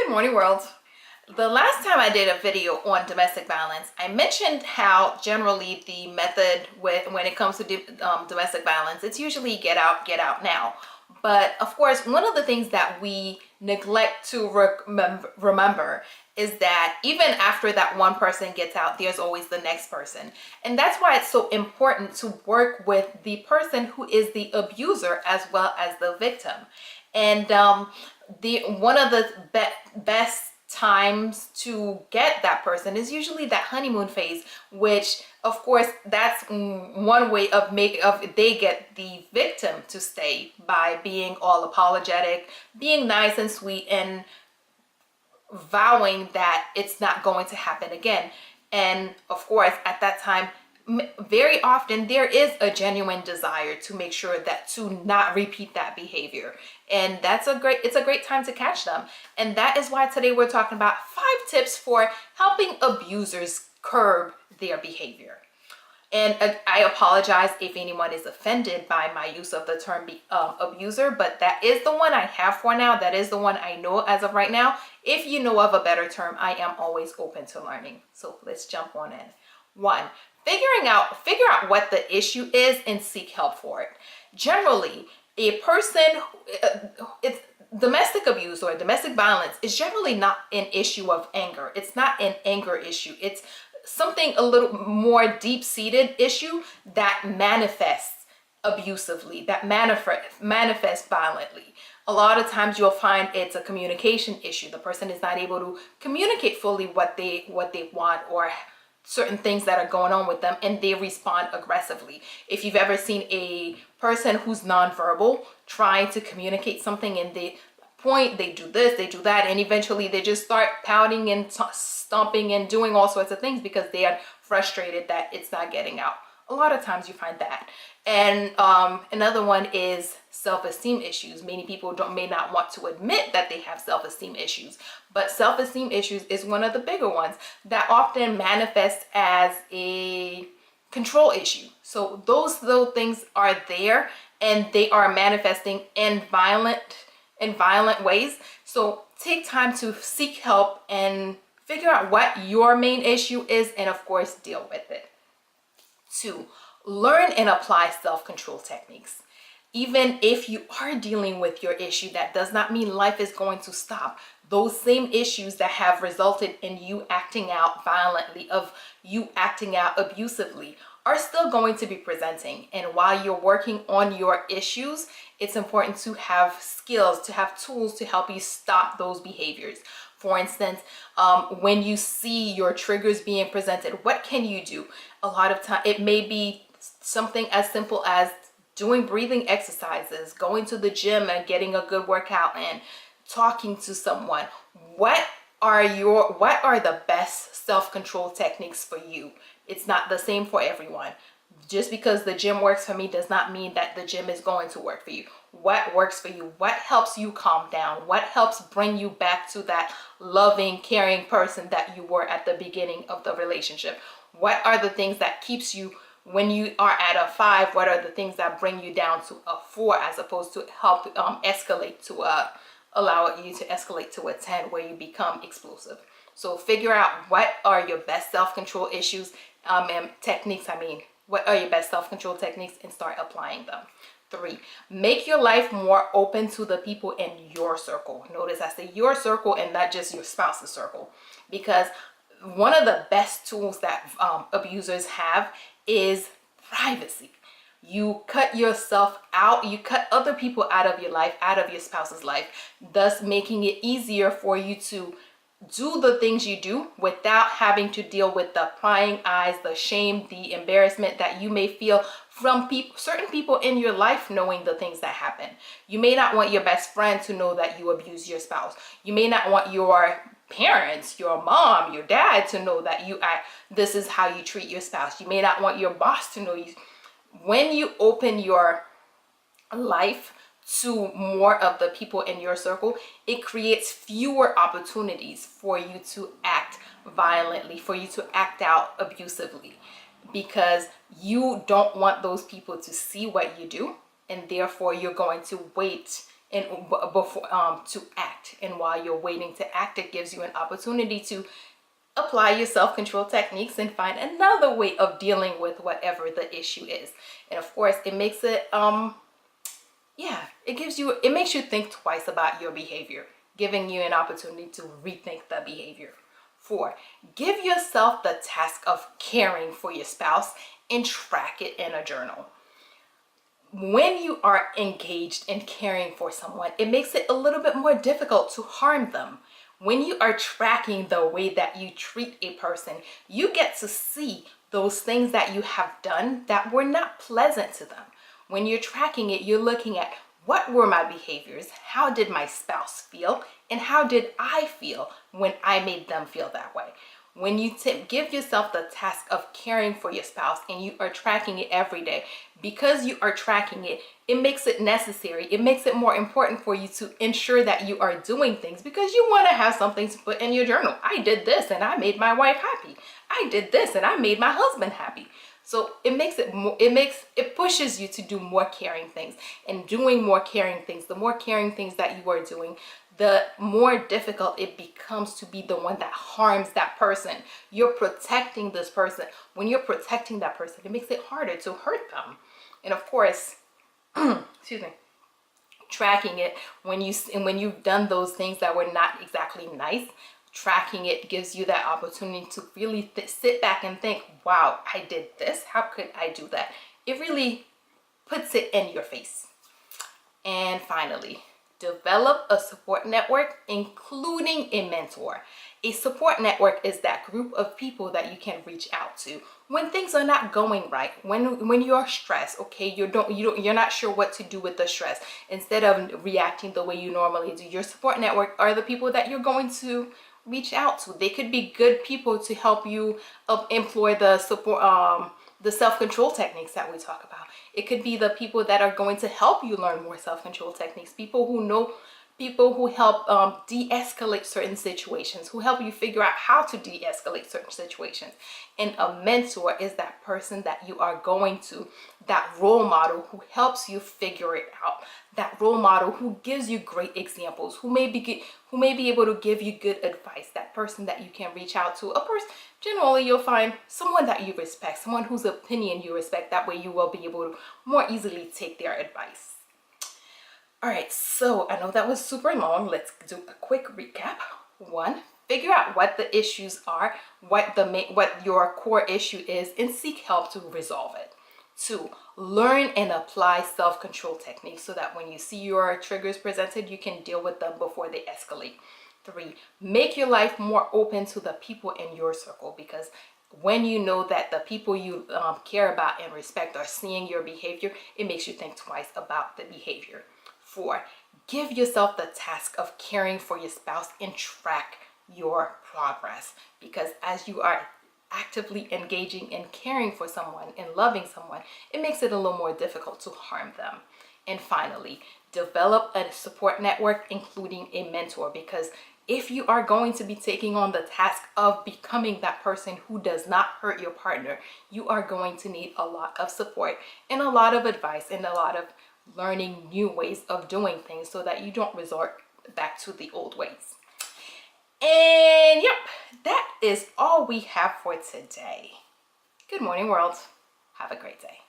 Good morning, world. The last time I did a video on domestic violence, I mentioned how generally the method when it comes to domestic violence, it's usually get out now. But of course, one of the things that we neglect to remember is that even after that one person gets out, there's always the next person. And that's why it's so important to work with the person who is the abuser as well as the victim. And the one of the best times to get that person is usually that honeymoon phase, which of course that's one way of they get the victim to stay by being all apologetic, being nice and sweet, and vowing that it's not going to happen again. And of course at that time, very often there is a genuine desire to make sure that to not repeat that behavior, and it's a great time to catch them. And that is why today we're talking about 5 tips for helping abusers curb their behavior. And I apologize if anyone is offended by my use of the term abuser, but that is the one I have for now. That is the one I know as of right now. If you know of a better term, I am always open to learning. So let's jump on in. 1, figure out what the issue is and seek help for it. Generally, a person, it's domestic abuse or domestic violence is generally not an issue of anger. It's not an anger issue. It's something a little more deep-seated issue that manifests abusively, that manifests violently. A lot of times you'll find it's a communication issue. The person is not able to communicate fully what they want, or certain things that are going on with them, and they respond aggressively. If you've ever seen a person who's nonverbal trying to communicate something, and they do this, they do that, and eventually they just start pouting and stomping and doing all sorts of things because they are frustrated that it's not getting out. A lot of times you find that. And another one is self-esteem issues. Many people may not want to admit that they have self-esteem issues, but self-esteem issues is one of the bigger ones that often manifest as a control issue. So those little things are there, and they are manifesting in violent ways. So take time to seek help and figure out what your main issue is, and of course deal with it. 2, learn and apply self-control techniques. Even if you are dealing with your issue, that does not mean life is going to stop. Those same issues that have resulted in you acting out violently, of you acting out abusively, are still going to be presenting. And while you're working on your issues, it's important to have skills, to have tools to help you stop those behaviors. For instance, when you see your triggers being presented, what can you do? A lot of time it may be something as simple as doing breathing exercises, going to the gym and getting a good workout, and talking to someone. What are the best self-control techniques for you? It's not the same for everyone. Just because the gym works for me does not mean that the gym is going to work for you. What works for you? What helps you calm down? What helps bring you back to that loving, caring person that you were at the beginning of the relationship? What are the things that keeps you, when you are at a 5, what are the things that bring you down to a 4, as opposed to help escalate to allow you to escalate to a 10 where you become explosive? So figure out what are your best self-control issues and techniques. What are your best self-control techniques, and start applying them. 3, make your life more open to the people in your circle. Notice I say your circle and not just your spouse's circle, because one of the best tools that abusers have is privacy. You cut yourself out, you cut other people out of your life, out of your spouse's life, thus making it easier for you to do the things you do without having to deal with the prying eyes, the shame, the embarrassment that you may feel from certain people in your life knowing the things that happen. You may not want your best friend to know that you abuse your spouse. You may not want your parents, your mom, your dad to know that this is how you treat your spouse. You may not want your boss to know you. When you open your life to more of the people in your circle, it creates fewer opportunities for you to act violently, for you to act out abusively, because you don't want those people to see what you do, and therefore you're going to wait and before to act. And while you're waiting to act, it gives you an opportunity to apply your self-control techniques and find another way of dealing with whatever the issue is. And of course, it makes it it makes you think twice about your behavior, giving you an opportunity to rethink the behavior. 4, give yourself the task of caring for your spouse and track it in a journal. When you are engaged in caring for someone, it makes it a little bit more difficult to harm them. When you are tracking the way that you treat a person, you get to see those things that you have done that were not pleasant to them. When you're tracking it, you're looking at what were my behaviors, how did my spouse feel, and how did I feel when I made them feel that way. When you give yourself the task of caring for your spouse and you are tracking it every day, because you are tracking it, it makes it necessary. It makes it more important for you to ensure that you are doing things because you want to have something to put in your journal. I did this and I made my wife happy. I did this and I made my husband happy. So it pushes you to do more caring things, and doing more caring things, the more caring things that you are doing, the more difficult it becomes to be the one that harms that person. You're protecting this person. When you're protecting that person, it makes it harder to hurt them. And of course, excuse me, tracking it when you've done those things that were not exactly nice, tracking it gives you that opportunity to really sit back and think, wow, I did this. How could I do that? It really puts it in your face. And finally, develop a support network, including a mentor. A support network is that group of people that you can reach out to when things are not going right, when you're stressed, okay, you're not sure what to do with the stress. Instead of reacting the way you normally do, your support network are the people that you're going to reach out to. They could be good people to help you employ the support, the self-control techniques that we talk about. It could be the people that are going to help you learn more self-control techniques, people who help de-escalate certain situations, who help you figure out how to de-escalate certain situations. And a mentor is that person that you are going to, that role model who helps you figure it out, that role model who gives you great examples, who may be able to give you good advice, that person that you can reach out to. Of course, generally you'll find someone that you respect, someone whose opinion you respect. That way you will be able to more easily take their advice. All right, so I know that was super long. Let's do a quick recap. 1, figure out what the issues are, what your core issue is, and seek help to resolve it. 2, learn and apply self-control techniques so that when you see your triggers presented, you can deal with them before they escalate. 3, make your life more open to the people in your circle, because when you know that the people you care about and respect are seeing your behavior, it makes you think twice about the behavior. 4, give yourself the task of caring for your spouse and track your progress, because as you are actively engaging and caring for someone and loving someone, it makes it a little more difficult to harm them. And finally, develop a support network, including a mentor, because if you are going to be taking on the task of becoming that person who does not hurt your partner, you are going to need a lot of support and a lot of advice and a lot of learning new ways of doing things so that you don't resort back to the old ways. And yep, that is all we have for today. Good morning, world. Have a great day.